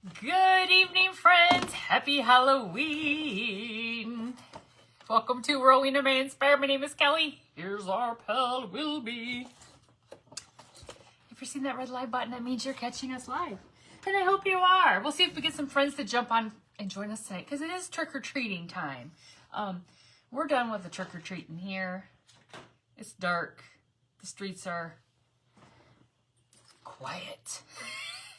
Good evening, friends. Happy Halloween. Welcome to Rowena May Inspire. My name is Kelly. Here's our pal, Wilby. If you're seeing that red live button, that means you're catching us live. And I hope you are. We'll see if we get some friends to jump on and join us tonight, because it is trick-or-treating time. We're done with the trick-or-treating here. It's dark. The streets are quiet.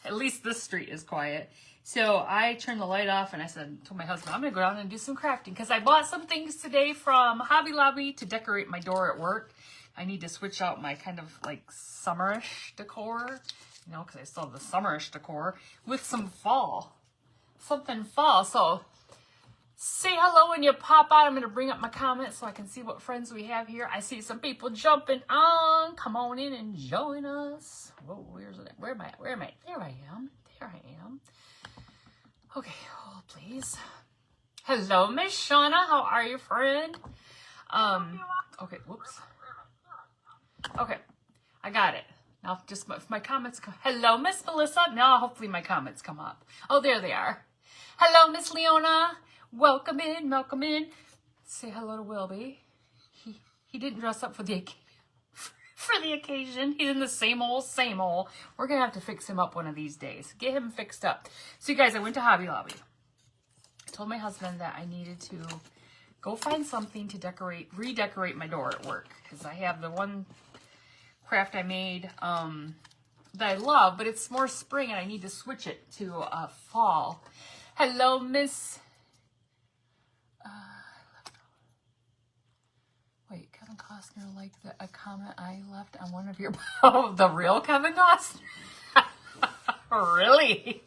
At least this street is quiet. So I turned the light off and I told my husband, I'm going to go down and do some crafting, because I bought some things today from Hobby Lobby to decorate my door at work. I need to switch out my kind of like summerish decor, you know, because I still have the summerish decor with some fall. Something fall. So say hello when you pop out. I'm going to bring up my comments so I can see what friends we have here. I see some people jumping on. Come on in and join us. Whoa, where's it? Where am I? Where am I? There I am. There I am. Okay, hold please. Hello, Miss Shauna. How are you, friend? Okay, whoops. Okay, I got it. Now, just if my comments come. Hello, Miss Melissa. Now, hopefully my comments come up. Oh, there they are. Hello, Miss Leona. Welcome in, welcome in. Say hello to Wilby. He didn't dress up for the occasion. He's in the same old, same old. We're gonna have to fix him up one of these days. Get him fixed up. So you guys, I went to Hobby Lobby. I told my husband that I needed to go find something to redecorate my door at work, because I have the one craft I made that I love, but it's more spring and I need to switch it to fall. Hello, Miss. Wait, Kevin Costner liked a comment I left on one of your... Oh, the real Kevin Costner? Really?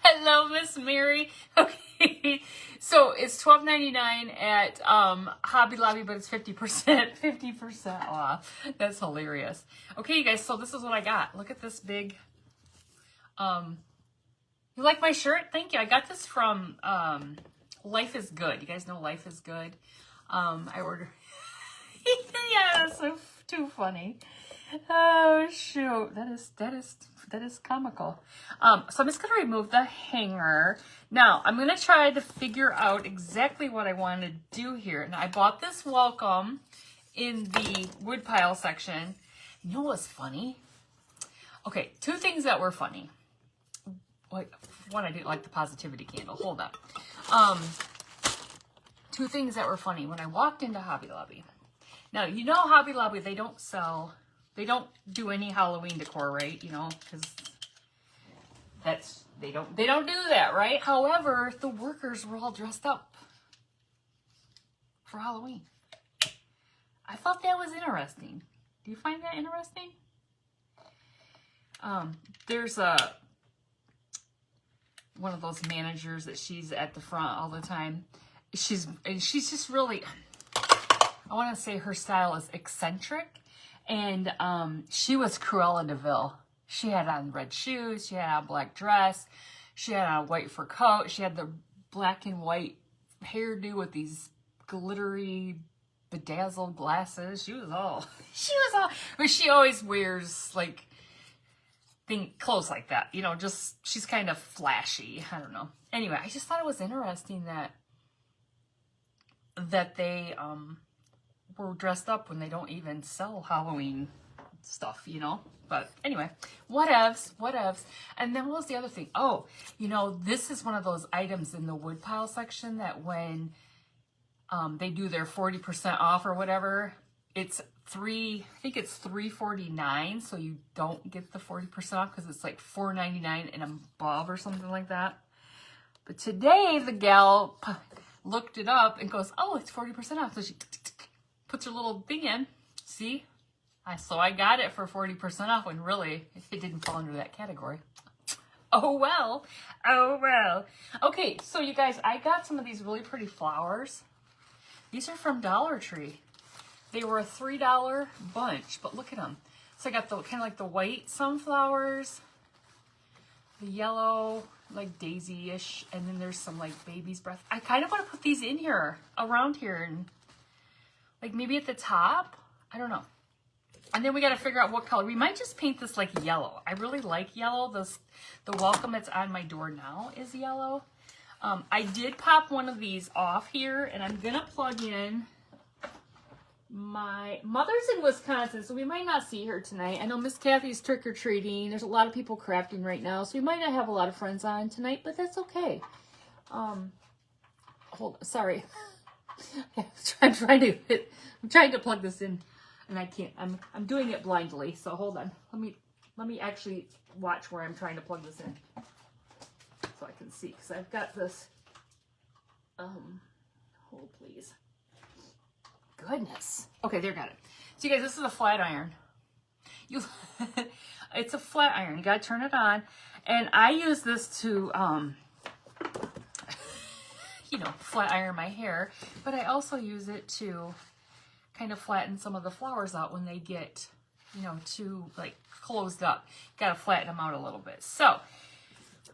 Hello, Miss Mary. Okay, so it's $12.99 at Hobby Lobby, but it's 50% off. That's hilarious. Okay, you guys, so this is what I got. Look at this big... You like my shirt? Thank you. I got this from Life is Good. You guys know Life is Good? I ordered. Yeah, that's so too funny. Oh shoot, that is comical. So I'm just gonna remove the hanger. Now I'm gonna try to figure out exactly what I want to do here. Now I bought this welcome in the woodpile section. You know what's funny? Okay, two things that were funny. One, I didn't like the positivity candle. Hold up. Two things that were funny when I walked into Hobby Lobby. Now, you know Hobby Lobby, they don't do any Halloween decor, right? You know, because they don't do that, right? However, the workers were all dressed up for Halloween. I thought that was interesting. Do you find that interesting? There's one of those managers that she's at the front all the time. She's just really, I want to say her style is eccentric, and she was Cruella de Vil. She had on red shoes, she had on a black dress, she had on a white fur coat, she had the black and white hairdo with these glittery, bedazzled glasses. She was all, but she always wears like clothes like that, you know, just, she's kind of flashy. I don't know. Anyway, I just thought it was interesting that they were dressed up when they don't even sell Halloween stuff, you know. But anyway, whatevs. And then what was the other thing? Oh, you know, this is one of those items in the woodpile section that when they do their 40% off or whatever, it's I think it's $3.49, so you don't get the 40% off because it's like $4.99 and above or something like that. But today the gal looked it up and goes, oh, it's 40% off. So she puts her little thing in. See? So I got it for 40% off when really it didn't fall under that category. Oh well. Okay, so you guys, I got some of these really pretty flowers. These are from Dollar Tree. They were a $3 bunch, but look at them. So I got the kind of like the white sunflowers, the yellow, like daisy-ish, and then there's some like baby's breath. I kind of want to put these in here, around here, and like maybe at the top. I don't know. And then we got to figure out what color. We might just paint this like yellow. I really like yellow. The welcome that's on my door now is yellow. I did pop one of these off here, and I'm going to plug in. My mother's in Wisconsin, so we might not see her tonight. I know Miss Kathy's trick-or-treating. There's a lot of people crafting right now, so we might not have a lot of friends on tonight, but that's okay. Sorry. I'm trying to plug this in, and I can't. I'm doing it blindly, so hold on. Let me actually watch where I'm trying to plug this in, so I can see, because I've got this. Hold please. Goodness. Okay, there, got it. So you guys, this is a flat iron. It's a flat iron. You gotta turn it on, and I use this to you know, flat iron my hair, but I also use it to kind of flatten some of the flowers out when they get, you know, too like closed up. Gotta flatten them out a little bit. So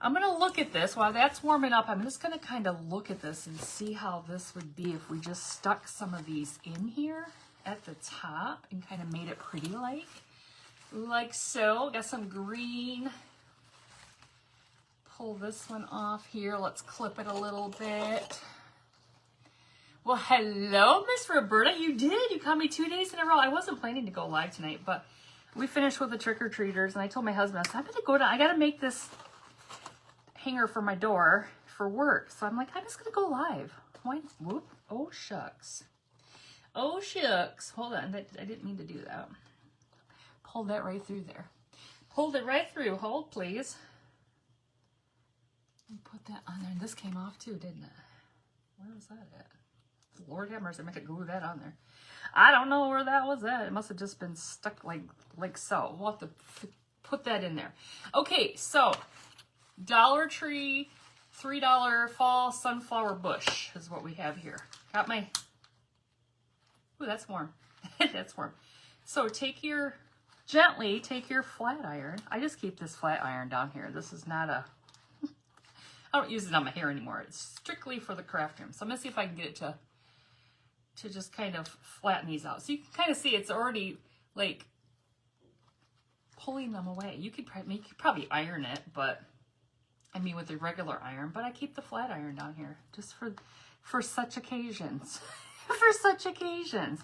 I'm going to look at this. While that's warming up, I'm just going to kind of look at this and see how this would be if we just stuck some of these in here at the top and kind of made it pretty like so. Got some green. Pull this one off here. Let's clip it a little bit. Well, hello, Miss Roberta. You did. You caught me 2 days in a row. I wasn't planning to go live tonight, but we finished with the trick-or-treaters, and I told my husband, I said, I'm going to go down. I got to make this hanger for my door for work. So I'm like, I'm just gonna go live. Why? Whoop. Oh shucks. Oh shucks. Hold on. I didn't mean to do that. Pulled that right through there. Pulled it right through. Hold please. Put that on there. And this came off too, didn't it? Where was that at? Lord have mercy. I meant to glue that on there. I don't know where that was at. It must have just been stuck like so. We'll have to put that in there. Okay, so Dollar Tree, $3 fall sunflower bush is what we have here. Got my, ooh, that's warm. That's warm. So gently take your flat iron. I just keep this flat iron down here. This is not a, I don't use it on my hair anymore. It's strictly for the craft room. So I'm gonna see if I can get it to just kind of flatten these out. So you can kind of see it's already like pulling them away. You could probably iron it, but I mean with the regular iron, but I keep the flat iron down here just for such occasions. For such occasions.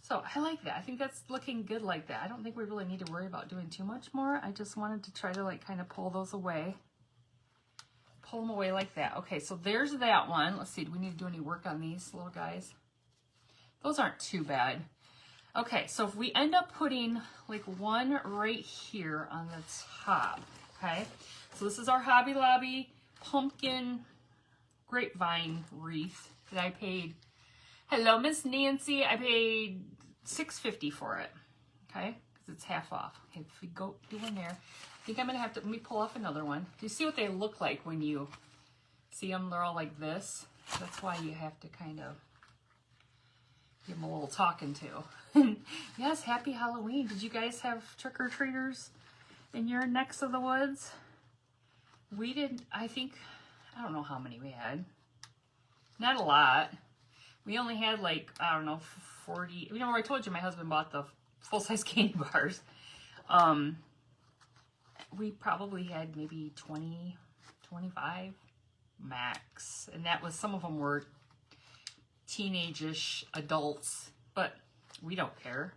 So I like that. I think that's looking good like that. I don't think we really need to worry about doing too much more. I just wanted to try to like kind of pull those away. Pull them away like that. Okay, so there's that one. Let's see, do we need to do any work on these little guys? Those aren't too bad. Okay, so if we end up putting like one right here on the top, okay? So this is our Hobby Lobby pumpkin grapevine wreath that I paid. Hello, Miss Nancy. I paid $6.50 for it, okay? Because it's half off. Okay, if we go do one there, I think I'm going to have to, let me pull off another one. Do you see what they look like when you see them? They're all like this. That's why you have to kind of give them a little talking to. Yes, happy Halloween. Did you guys have trick-or-treaters in your necks of the woods? We did, I don't know how many we had. Not a lot. We only had like, I don't know, 40. You know, I told you my husband bought the full-size candy bars. We probably had maybe 20, 25 max. And that was, some of them were teenage-ish adults. But we don't care.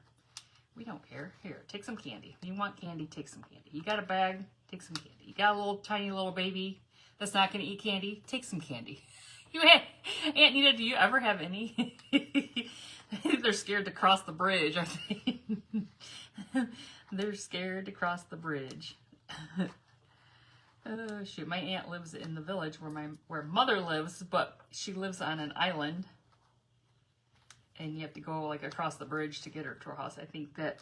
We don't care. Here, take some candy. If you want candy, take some candy. You got a bag, take some candy. You got a little tiny little baby that's not going to eat candy, take some candy. Aunt Nita, do you ever have any? They're scared to cross the bridge, aren't they? They're scared to cross the bridge. Oh shoot, my aunt lives in the village where mother lives, but she lives on an island. And you have to go like across the bridge to get her to her house. I think that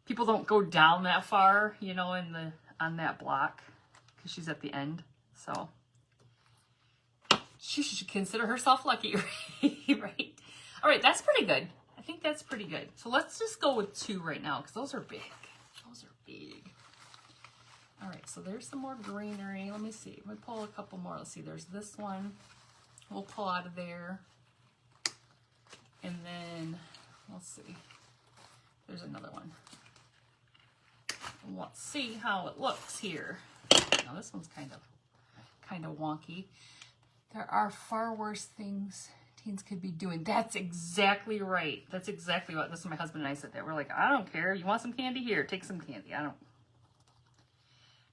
people don't go down that far, you know, on that block, because she's at the end. So she should consider herself lucky, right? All right, that's pretty good. I think that's pretty good. So let's just go with 2 right now, because those are big. Those are big. All right, so there's some more greenery. Let me see. Let me pull a couple more. Let's see. There's this one. We'll pull out of there. And then, let's see. there's another one. Let's see how it looks here. Now this one's kind of wonky. There are far worse things teens could be doing. That's exactly right. That's exactly what, this is my husband and I said that. We're like, I don't care. You want some candy? Here, take some candy. I don't,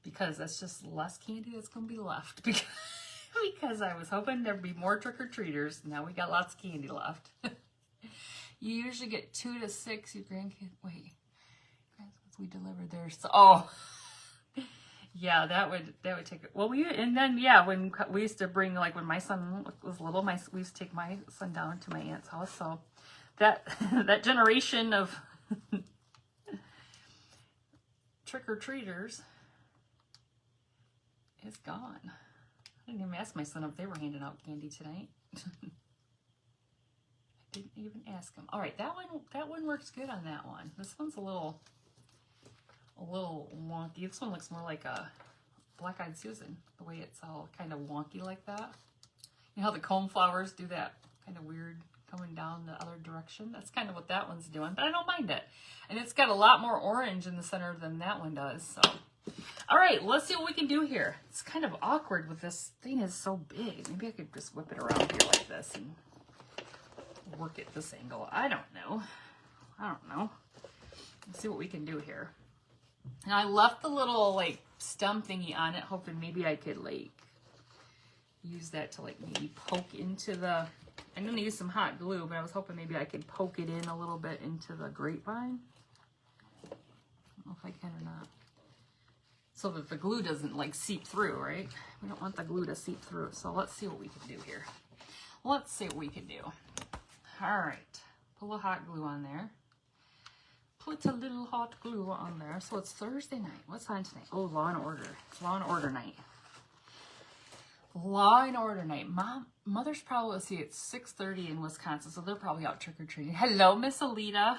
because that's just less candy that's going to be left. Because I was hoping there'd be more trick-or-treaters. Now we got lots of candy left. You usually get 2 to 6, your grandkids, wait, we delivered theirs. So, oh, yeah, that would take it. Well, and then, yeah, when we used to bring, like, when my son was little, we used to take my son down to my aunt's house. So that, that generation of trick-or-treaters is gone. I didn't even ask my son if they were handing out candy tonight. I didn't even ask him. All right, that one works good on that one. This one's a little wonky. This one looks more like a Black-Eyed Susan, the way it's all kind of wonky like that. You know how the comb flowers do that kind of weird coming down the other direction? That's kind of what that one's doing, but I don't mind it. And it's got a lot more orange in the center than that one does. So, all right, let's see what we can do here. It's kind of awkward with this thing is so big. Maybe I could just whip it around here like this and work it this angle. I don't know. Let's see what we can do here. And I left the little like stem thingy on it, hoping maybe I could like use that to like maybe poke into the, I'm going to use some hot glue, but I was hoping maybe I could poke it in a little bit into the grapevine. I don't know if I can or not. So that the glue doesn't like seep through, right? We don't want the glue to seep through. So let's see what we can do here. Let's see what we can do. All right, put a hot glue on there. Put a little hot glue on there. So it's Thursday night. What's on tonight? Oh, Law and Order. It's Law and Order night. Law and Order night. Mother's probably, let's see, it's 6:30 in Wisconsin, so they're probably out trick-or-treating. Hello, Miss Alita.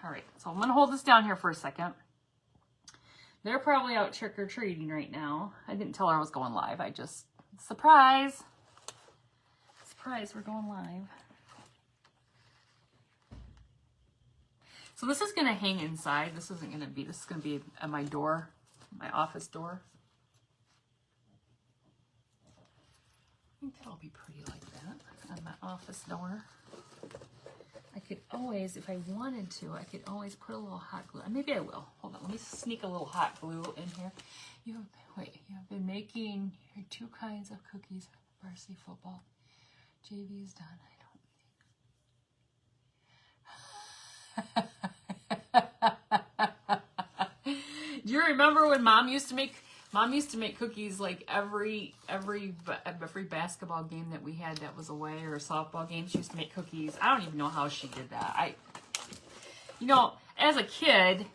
All right, so I'm going to hold this down here for a second. They're probably out trick-or-treating right now. I didn't tell her I was going live. I just, surprise. Surprise, we're going live. So this is going to hang inside. This isn't going to be, this is going to be at my door, my office door. I think that'll be pretty like that on my office door. I could always, if I wanted to, I could always put a little hot glue. Maybe I will. Hold on, let me sneak a little hot glue in here. You have been making your 2 kinds of cookies. Varsity football. JV is done. Do you remember when Mom used to make cookies like every basketball game that we had that was away, or a softball game? She used to make cookies. I don't even know how she did that. You know, as a kid,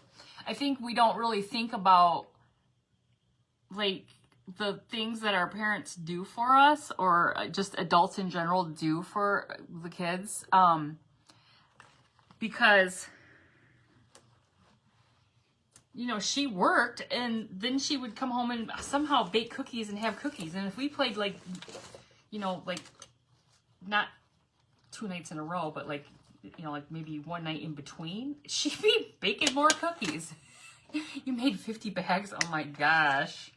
I think we don't really think about like the things that our parents do for us, or just adults in general do for the kids, because, you know, she worked and then she would come home and somehow bake cookies and have cookies. And if we played like, you know, like not 2 nights in a row, but like, you know, like maybe one night in between, she'd be baking more cookies. You made 50 bags. Oh my gosh.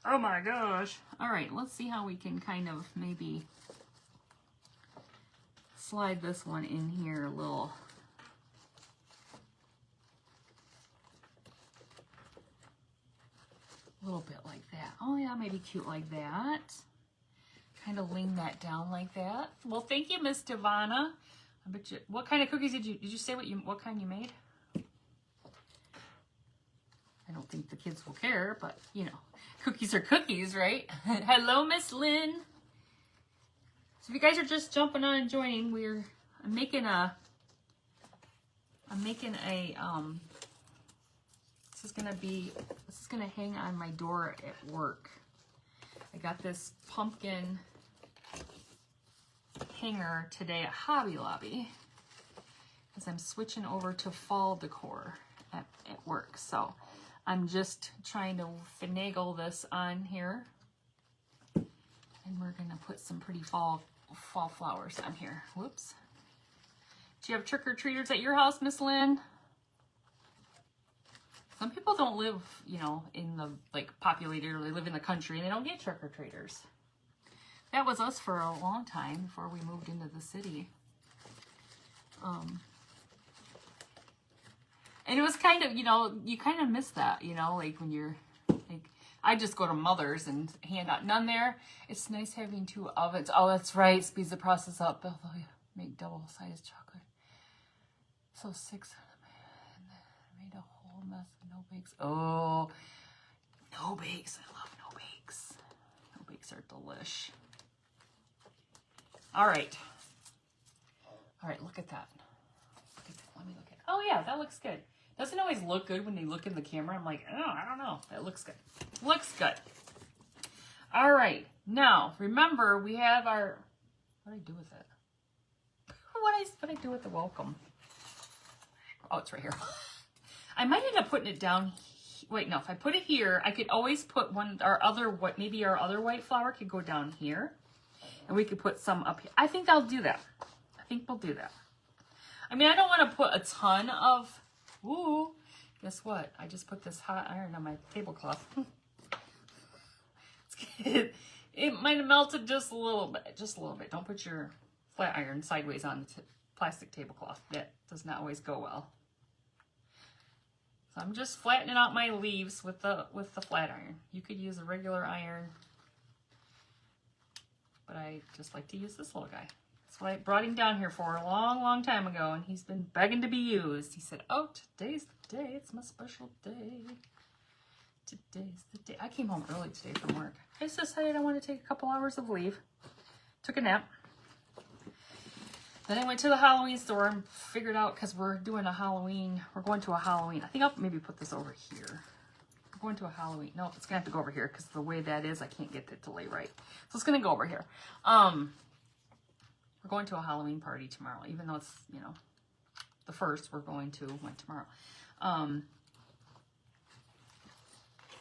Oh my gosh. All right, let's see how we can kind of maybe slide this one in here a little. A little bit like that. Oh yeah, maybe cute like that. Kind of lean that down like that. Well, thank you, Miss Tivana. I bet you. What kind of cookies did you say? What kind you made? I don't think the kids will care, but you know, cookies are cookies, right? Hello, Miss Lynn. So if you guys are just jumping on and joining, I'm making a this is gonna hang on my door at work. I got this pumpkin hanger today at Hobby Lobby because I'm switching over to fall decor at work. So I'm just trying to finagle this on here, and we're gonna put some pretty fall flowers on here. Whoops. Do you have trick-or-treaters at your house, Miss Lynn? Some people don't live, you know, in the, like, populated, or they live in the country and they don't get trick-or-treaters. That was us for a long time before we moved into the city. And it was kind of, you know, you kind of miss that, you know, like when you're, like, I just go to Mother's and hand out none there. It's nice having 2 ovens. Oh, that's right. Speeds the process up. Oh, yeah. Make double-sided chocolate. So 6 and then made a whole mess of no bakes. Oh, no bakes. I love no bakes. No bakes are delish. All right. All right, look at that. Look at that. Let me look at it. Oh, yeah, that looks good. Doesn't always look good when they look in the camera. I'm like, oh, I don't know. That looks good. Looks good. All right. Now, remember, we have our... What did I do with it? What did I do with the welcome? Oh, it's right here. I might end up putting it down. Wait, no. If I put it here, I could always put one... Maybe our other white flower could go down here. And we could put some up here. I think I'll do that. I think we'll do that. I mean, I don't want to put a ton of... Ooh, guess what? I just put this hot iron on my tablecloth. It might have melted just a little bit. Just a little bit. Don't put your flat iron sideways on the plastic tablecloth. That does not always go well. So I'm just flattening out my leaves with the flat iron. You could use a regular iron, but I just like to use this little guy. That's what I brought him down here for a long, long time ago, and he's been begging to be used. He said, oh, today's the day. It's my special day. Today's the day. I came home early today from work. I just decided I wanted to take a couple hours of leave. Took a nap. Then I went to the Halloween store and figured out, because we're doing a Halloween, we're going to a Halloween. I think I'll maybe put this over here. We're going to a Halloween. No, it's going to have to go over here, because the way that is, I can't get it to lay right. So it's going to go over here. We're going to a Halloween party tomorrow, even though it's, you know, the first. We're going to one tomorrow.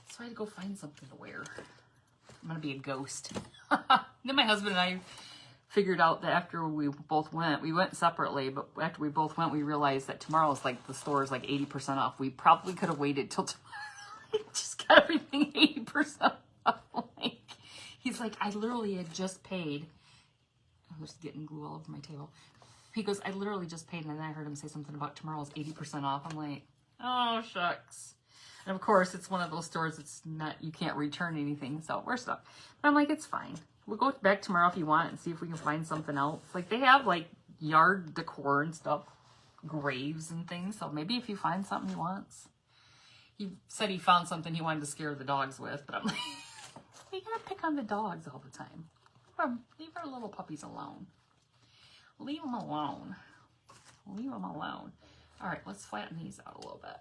So I had to go find something to wear. I'm going to be a ghost. Then my husband and I figured out that after we both went, we went separately, but after we both went, we realized that tomorrow is like, the store is like 80% off. We probably could have waited till tomorrow. Just got everything 80% off. Like, he's like, I literally had just paid. I'm just getting glue all over my table. He goes, I literally just paid, and then I heard him say something about tomorrow's 80% off. I'm like, oh, shucks. And of course, it's one of those stores that's not, you can't return anything, so we're stuck. But I'm like, it's fine. We'll go back tomorrow if you want and see if we can find something else. Like, they have, like, yard decor and stuff, graves and things, so maybe if you find something he wants. He said he found something he wanted to scare the dogs with, but I'm like, you gotta pick on the dogs all the time. Leave our little puppies alone. Leave them alone. Leave them alone. All right, let's flatten these out a little bit.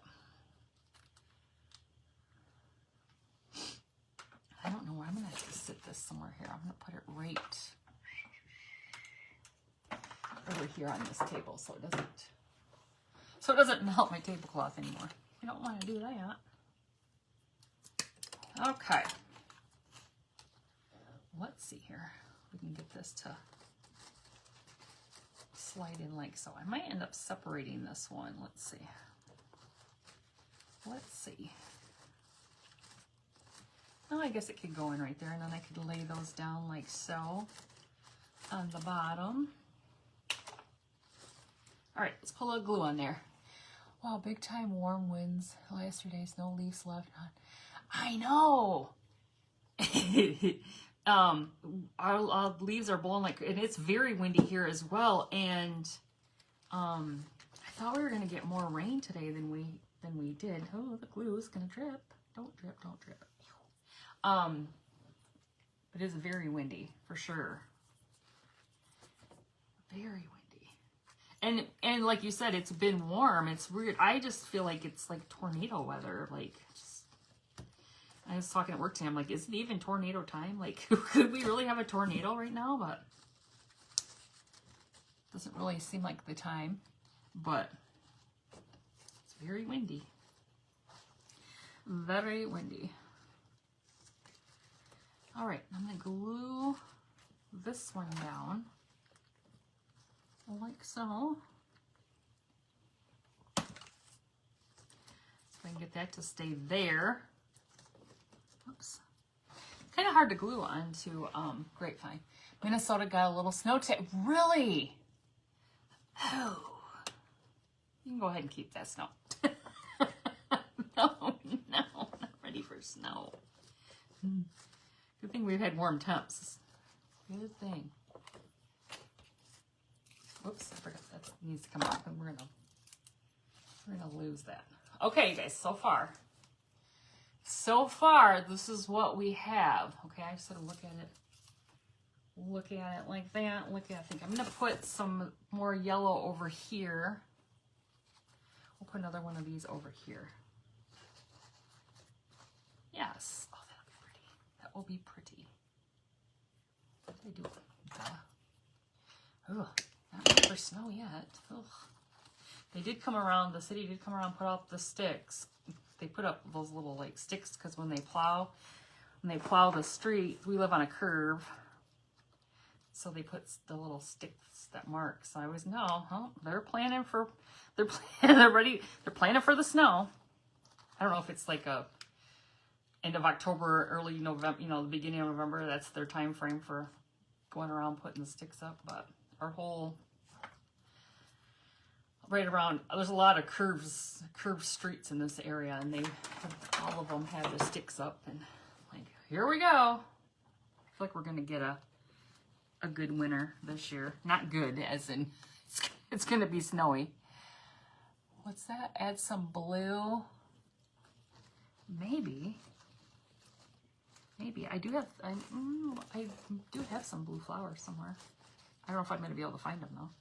I don't know where I'm going to have to sit this somewhere here. I'm going to put it right over here on this table so it doesn't melt my tablecloth anymore. You don't want to do that. Okay. Let's see here. We can get this to slide in like so. I might end up separating this one. Let's see. Let's see. Oh, I guess it could go in right there, and then I could lay those down like so on the bottom. All right, let's put a little glue on there. Wow, big time warm winds last 3 days, no leaves left on. I know. Our leaves are blowing like, and it's very windy here as well. And I thought we were gonna get more rain today than we did. Oh, the glue is gonna drip. Don't drip, don't drip. It is very windy for sure. Very windy. And like you said, it's been warm. It's weird. I just feel like it's like tornado weather. Like, I was talking at work today. I'm like, is it even tornado time? Like, could we really have a tornado right now? But it doesn't really seem like the time. But it's very windy. Very windy. All right, I'm going to glue this one down like so. So I can get that to stay there. Oops. Kind of hard to glue onto Grapevine. Minnesota got a little snow Really? Oh. You can go ahead and keep that snow. No, not ready for snow. Good thing we've had warm temps. Good thing. Oops, I forgot that needs to come off, and we're gonna lose that. Okay, guys, so far, this is what we have. Okay, I just gotta look at it like that. I think I'm gonna put some more yellow over here. We'll put another one of these over here. Yes. Oh, that'll be pretty. That will be pretty. What did I do? Ugh, not ready for snow yet. Ugh. They did come around, the city did come around and put up the sticks. They put up those little like sticks because when they plow the street, we live on a curve. So they put the little sticks that mark. So I always know, oh, they're planning for the snow. I don't know if it's like a end of October, early November, the beginning of November. That's their time frame for going around putting the sticks up. But our whole right around, there's a lot of curved streets in this area, and all of them have the sticks up. And like, here we go. I feel like we're gonna get a good winter this year. Not good, as in it's gonna be snowy. What's that? Add some blue. Maybe I do have some blue flowers somewhere. I don't know if I'm gonna be able to find them though.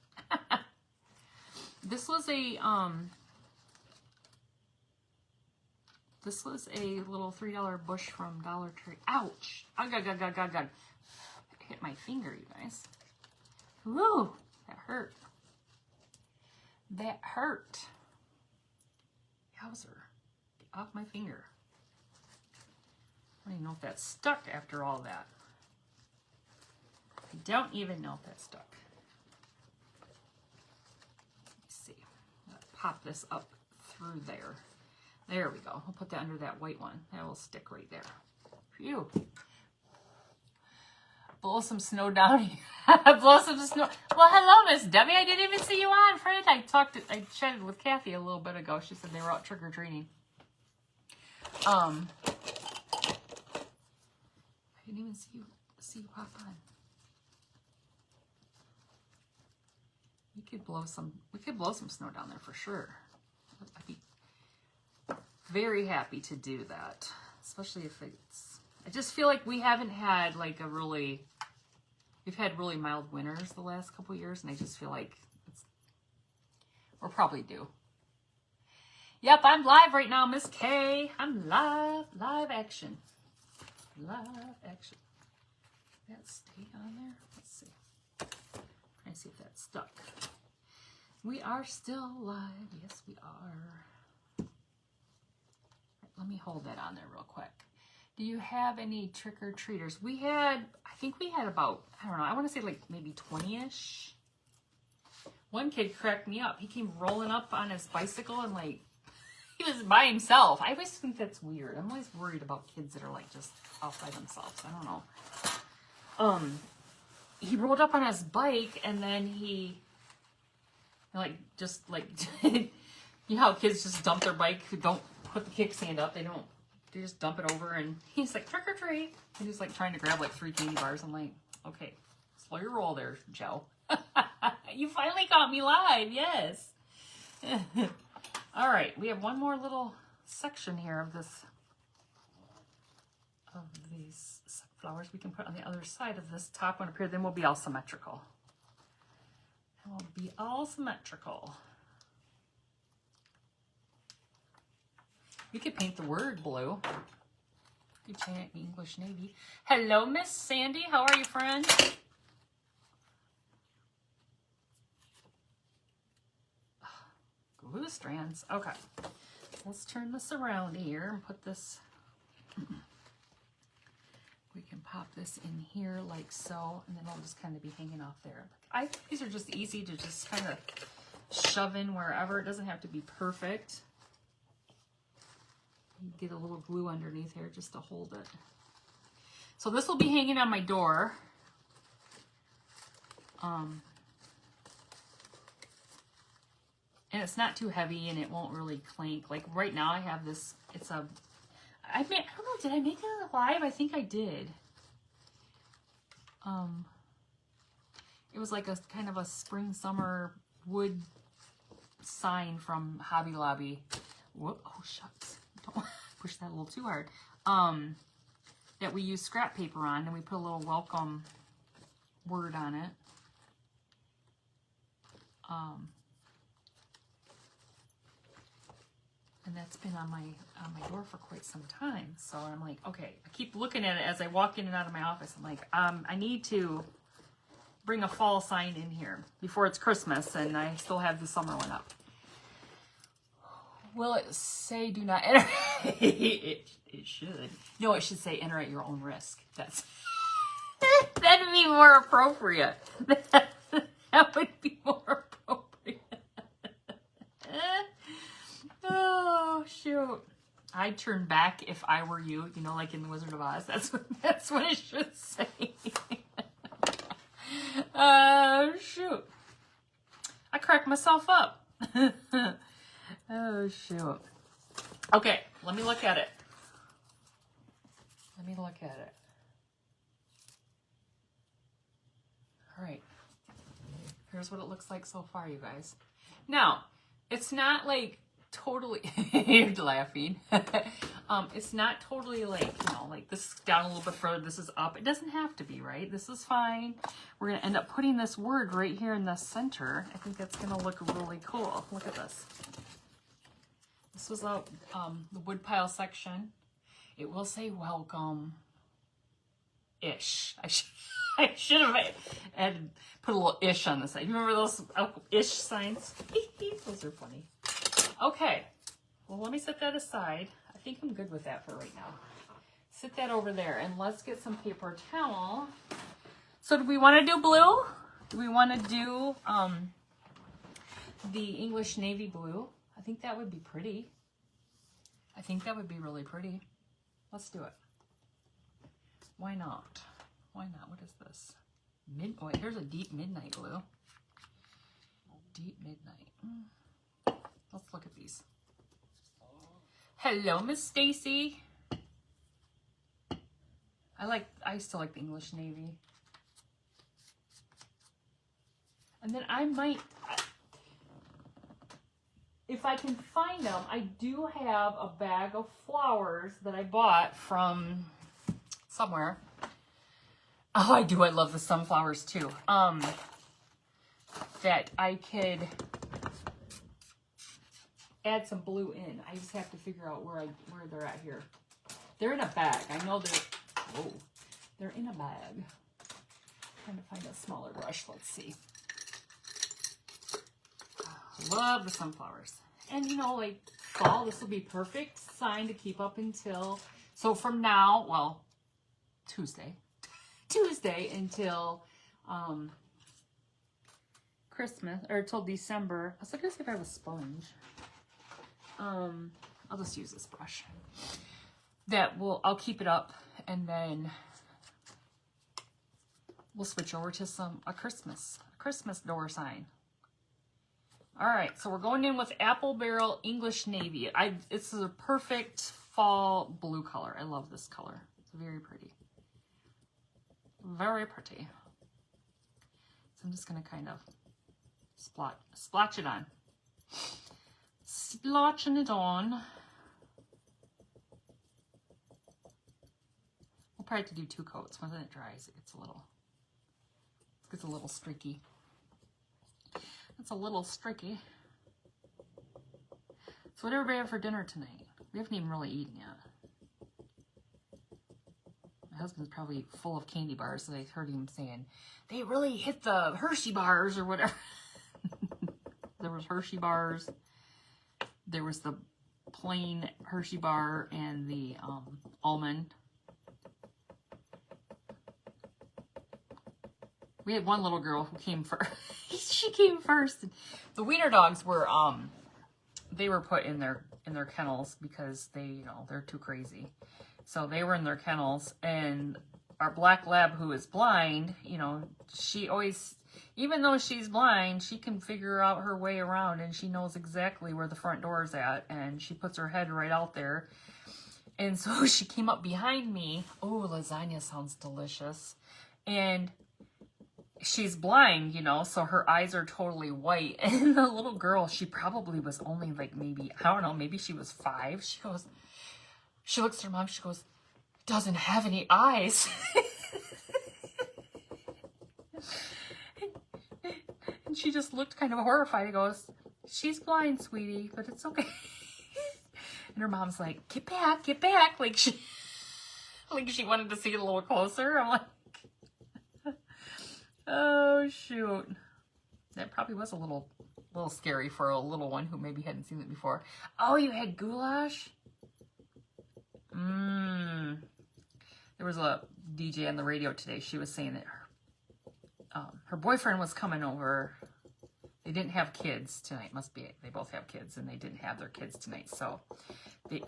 This was a little $3 bush from Dollar Tree. Ouch! God. Hit my finger, you guys. Woo! That hurt. Yowzer. Get off my finger. I don't even know if that stuck after all that. I don't even know if that stuck. Let me see. I'm gonna pop this up through there. There we go. I'll put that under that white one. That will stick right there. Phew. Blow some snow down here. Blow some snow. Well, hello, Miss Debbie. I didn't even see you on, friend. I chatted with Kathy a little bit ago. She said they were out trick-or-treating. I didn't even see you pop on. We could blow some snow down there for sure. I'd be very happy to do that, especially if it's. I just feel like we haven't had like we've had really mild winters the last couple of years, and I just feel like we're probably due. Yep, I'm live right now, Miss K. I'm live action. That stay on there? Let's see. Trying to see if that's stuck. We are still live. Yes, we are. Right, let me hold that on there real quick. Do you have any trick-or-treaters? I think we had about, I don't know, I want to say like maybe 20-ish. One kid cracked me up. He came rolling up on his bicycle and like, he was by himself. I always think that's weird. I'm always worried about kids that are like just off by themselves. I don't know. He rolled up on his bike and then he like, just like, you know how kids just dump their bike who don't put the kickstand up. They just dump it over, and he's like, trick or treat. And he's like trying to grab like 3 candy bars. I'm like, okay, slow your roll there, Joe. You finally caught me live, yes. All right, we have one more little section here of these flowers we can put on the other side of this top one up here. Then we'll be all symmetrical. You could paint the word blue. You could paint English Navy. Hello, Miss Sandy. How are you, friend? Glue strands. Okay. Let's turn this around here and put this. We can pop this in here like so, and then it'll just kind of be hanging off there. I think these are just easy to just kind of shove in wherever. It doesn't have to be perfect. You get a little glue underneath here just to hold it. So this will be hanging on my door. And it's not too heavy and it won't really clink. Like right now I have this, it's a, I don't know, did I make it live? I think I did. It was like a kind of a spring summer wood sign from Hobby Lobby. Whoop, oh shucks, don't push that a little too hard. That we use scrap paper on, and we put a little welcome word on it. And that's been on my door for quite some time. So I'm like, okay, I keep looking at it as I walk in and out of my office. I'm like, I need to bring a fall sign in here before it's Christmas, and I still have the summer one up. Will it say do not enter? it should. No, it should say enter at your own risk. That's that'd be more appropriate. That would be more appropriate. Oh shoot! I'd turn back if I were you. You know, like in the Wizard of Oz. That's what it should say. Shoot! I cracked myself up. Oh shoot! Okay, let me look at it. Let me look at it. All right. Here's what it looks like so far, you guys. Now, it's not like totally, you're laughing. It's not totally like, you know, like this is down a little bit further, this is up. It doesn't have to be, right? This is fine. We're going to end up putting this word right here in the center. I think that's going to look really cool. Look at this. This was out the woodpile section. It will say welcome-ish. I should have added, put a little ish on the side. You remember those ish signs? Those are funny. Okay. Well, let me set that aside. I think I'm good with that for right now. Sit that over there, and let's get some paper towel. So do we want to do blue? Do we want to do the English navy blue? I think that would be pretty. I think that would be really pretty. Let's do it. Why not? Why not? What is this? Oh, here's a deep midnight blue. Deep midnight. Let's look at these. Hello, Miss Stacy. I still like the English navy. And then I might, if I can find them, I do have a bag of flowers that I bought from somewhere. Oh, I do. I love the sunflowers too. That I could add some blue in. I just have to figure out where they're at here. They're in a bag. I know they're in a bag. Trying to find a smaller brush. Let's see. Love the sunflowers. And you know, like fall, this will be perfect sign to keep up until, so from now, well, Tuesday until Christmas, or till December. I was looking to see if I have a sponge. I'll just use this brush. I'll keep it up, and then we'll switch over to a Christmas door sign. All right, so we're going in with Apple Barrel English Navy. It's a perfect fall blue color. I love this color. It's very pretty. Very pretty. So I'm just going to kind of splotch it on. Splotching it on. We'll probably have to do 2 coats. When it dries, it gets a little streaky. It's a little streaky. So what did everybody have for dinner tonight? We haven't even really eaten yet. My husband's probably full of candy bars, so I heard him saying, they really hit the Hershey bars or whatever. There was Hershey bars. There was the plain Hershey bar and the almond. We had one little girl who came first. She came first. The wiener dogs were they were put in in their kennels because they, you know, they're too crazy. So they were in their kennels, and our black lab, who is blind, you know, she always, even though she's blind, she can figure out her way around, and she knows exactly where the front door is at, and she puts her head right out there. And so she came up behind me. Oh, lasagna sounds delicious. And she's blind, you know, so her eyes are totally white. And the little girl, she probably was only like maybe, I don't know, maybe she was 5. She goes, she looks at her mom, she goes, doesn't have any eyes. And she just looked kind of horrified. He goes, she's blind, sweetie, but it's okay. And her mom's like, get back, like she wanted to see it a little closer. I'm like, oh shoot. That probably was a little scary for a little one who maybe hadn't seen it before. Oh, you had goulash? There was a DJ on the radio today. She was saying that her boyfriend was coming over. They didn't have kids tonight. Must be they both have kids, and they didn't have their kids tonight. So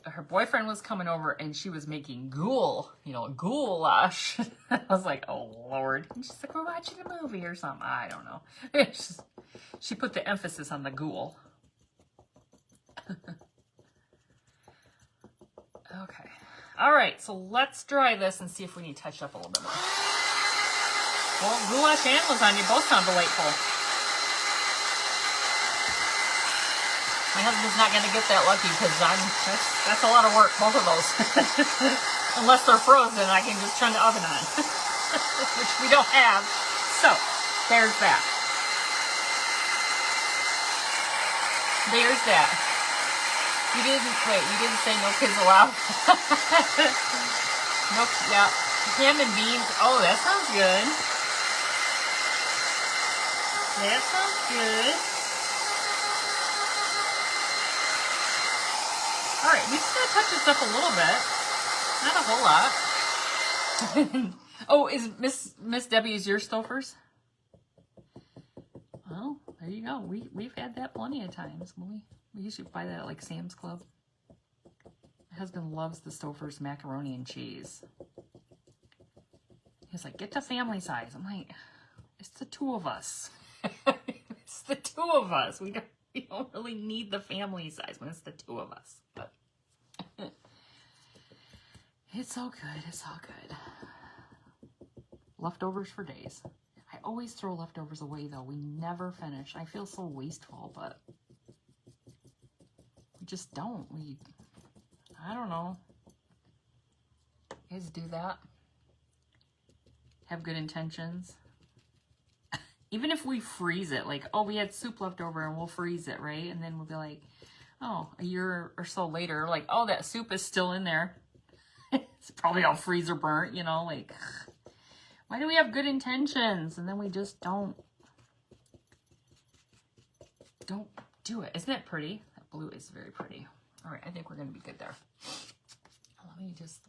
her boyfriend was coming over, and she was making goulash. I was like, oh Lord. And she's like, we're watching a movie or something. I don't know. She put the emphasis on the ghoul. Okay. All right, so let's dry this and see if we need to touch up a little bit more. Well, goulash and lasagna both sound delightful. My husband's not going to get that lucky because that's a lot of work, both of those. Unless they're frozen, I can just turn the oven on, which we don't have. So, there's that. There's that. You didn't say no kids allowed. Nope, yeah. Ham and beans. Oh, that sounds good. That sounds good. All right, we just gotta touch this up a little bit. Not a whole lot. Oh, is Miss Debbie is your Stouffer's? Well, there you go. We've had that plenty of times. We usually buy that at like Sam's Club. My husband loves the Stouffer's macaroni and cheese. He's like, get the family size. I'm like, it's the 2 of us. It's the 2 of us. We don't really need the family size when it's the 2 of us. But it's all good. It's all good. Leftovers for days. I always throw leftovers away though. We never finish. I feel so wasteful, but we just don't. I don't know. You guys do that? Have good intentions? Even if we freeze it, like, oh, we had soup left over and we'll freeze it, right? And then we'll be like, oh, a year or so later, like, oh, that soup is still in there. It's probably all freezer burnt, you know, like, why do we have good intentions? And then we just don't do it. Isn't that pretty? That blue is very pretty. All right, I think we're going to be good there. Let me just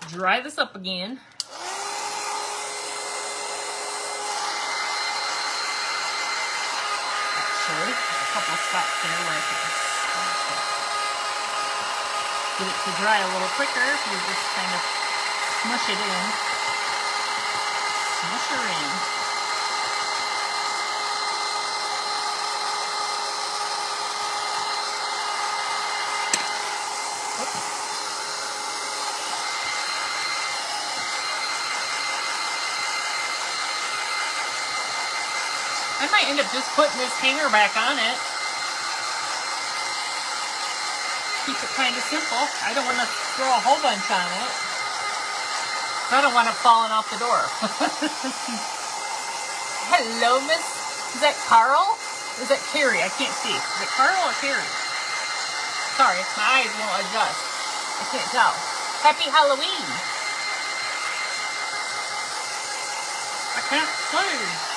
dry this up again. Actually, a couple of spots there where I can get it to dry a little quicker if you just kind of smush it in. Smush her in. I might end up just putting this hanger back on it. Keep it kind of simple. I don't want to throw a whole bunch on it. I don't want it falling off the door. Hello, Miss. Is that Carl? Or is that Carrie? I can't see. Is it Carl or Carrie? Sorry, my eyes won't adjust. I can't tell. Happy Halloween. I can't see.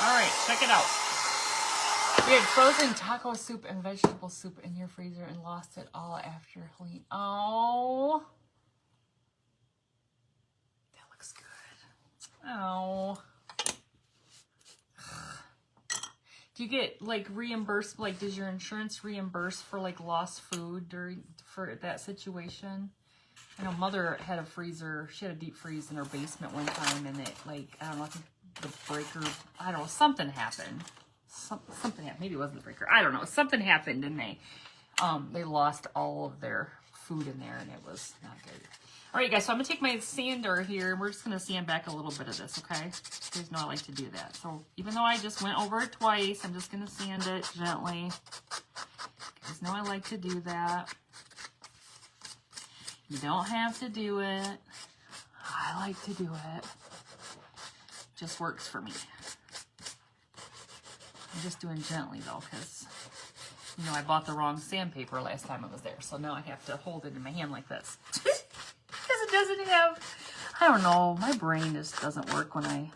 Alright, check it out. We had frozen taco soup and vegetable soup in your freezer and lost it all after Halloween. Oh. That looks good. Oh. Do you get like reimbursed? Like, does your insurance reimburse for like lost food for that situation? I know Mother had a freezer. She had a deep freeze in her basement one time, and it like, I don't know, I think the breaker, I don't know, something happened. Something happened. Maybe it wasn't the breaker. I don't know. Something happened, and they lost all of their food in there, and it was not good. All right, guys, so I'm going to take my sander here, and we're just going to sand back a little bit of this, okay? You guys know I like to do that. So even though I just went over it twice, I'm just going to sand it gently. You guys know I like to do that. You don't have to do it. I like to do it. Just works for me. I'm just doing gently, though, because, you know, I bought the wrong sandpaper last time I was there, so now I have to hold it in my hand like this. Because it doesn't have, I don't know, my brain just doesn't work when I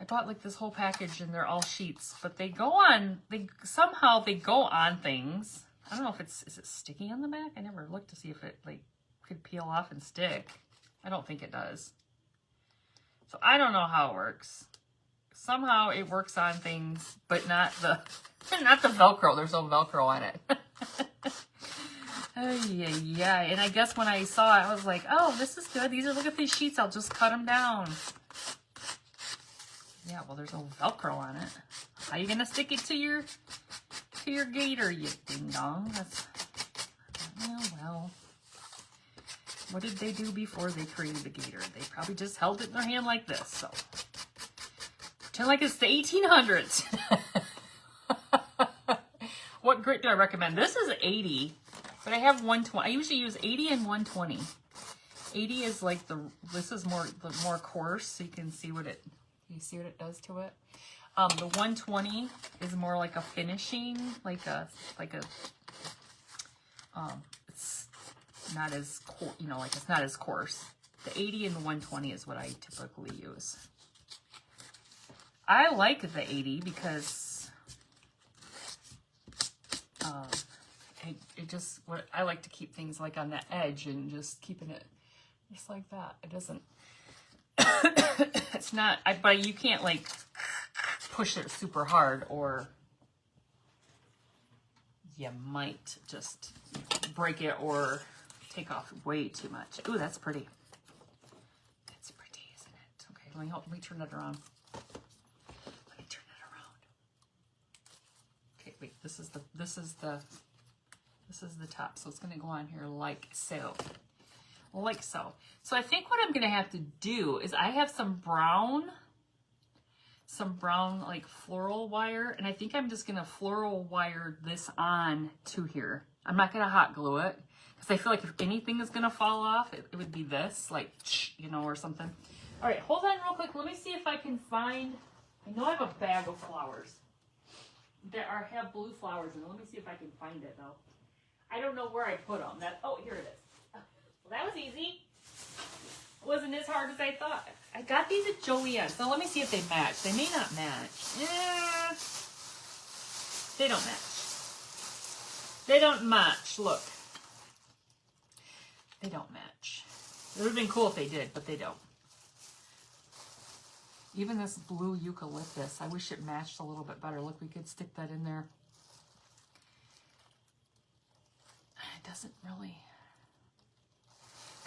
bought like this whole package and they're all sheets, but they go on, somehow they go on things. I don't know if is it sticky on the back? I never looked to see if it like could peel off and stick. I don't think it does. So I don't know how it works. Somehow it works on things, but not the Velcro. There's no Velcro on it. Oh, yeah. And I guess when I saw it, I was like, oh, this is good. Look at these sheets. I'll just cut them down. Yeah, well, there's no Velcro on it. How are you going to stick it to your gator, you ding-dong? Well. What did they do before they created the gator? They probably just held it in their hand like this, so. Pretend like it's the 1800s. What grit do I recommend? This is 80, but I have 120. I usually use 80 and 120. 80 is like this is the more coarse, so you can see what it does to it. The 120 is more like a finishing, it's not as it's not as coarse. The 80 and the 120 is what I typically use. I like the 80 because I like to keep things like on the edge and just keeping it just like that. It doesn't, it's not, but you can't like push it super hard or you might just break it or take off way too much. Ooh, that's pretty. That's pretty, isn't it? Okay, let me turn it around. Let me turn it around. Okay, wait, this is the top, so it's going to go on here like so. Like so. So I think what I'm going to have to do is I have some brown like floral wire, and I think I'm just going to floral wire this on to here. I'm not going to hot glue it because I feel like if anything is going to fall off, it would be this, like, you know, or something. All right, hold on real quick. Let me see if I can find, I know I have a bag of flowers that have blue flowers in it. Let me see if I can find it, though. I don't know where I put them. Oh, here it is. Well, that was easy. It wasn't as hard as I thought. I got these at Joanne's. So let me see if they match. They may not match. Yeah. They don't match. They don't match. Look. They don't match. It would have been cool if they did, but they don't. Even this blue eucalyptus, I wish it matched a little bit better. Look, we could stick that in there. It doesn't really.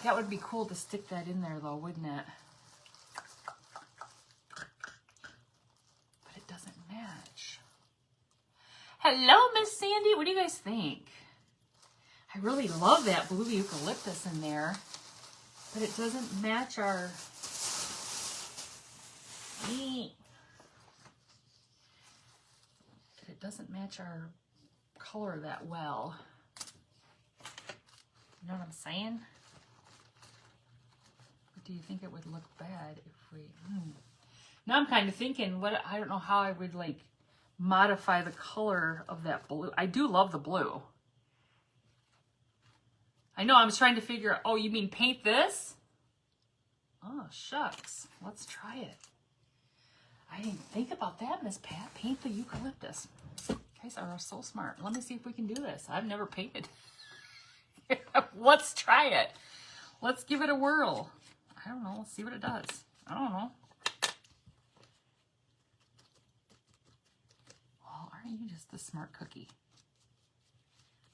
That would be cool to stick that in there, though, wouldn't it? But it doesn't match. Hello, Miss Sandy. What do you guys think? I really love that blue eucalyptus in there, but it doesn't match our. It doesn't match our color that well. You know what I'm saying? But do you think it would look bad if we... Now I'm kind of thinking, I don't know how I would like modify the color of that blue. I do love the blue. I know, I was trying to figure out, oh, you mean paint this? Oh, shucks. Let's try it. I didn't think about that, Miss Pat. Paint the eucalyptus. You guys are so smart. Let me see if we can do this. I've never painted. Let's try it. Let's give it a whirl. I don't know. Let's see what it does. I don't know. you just a smart cookie?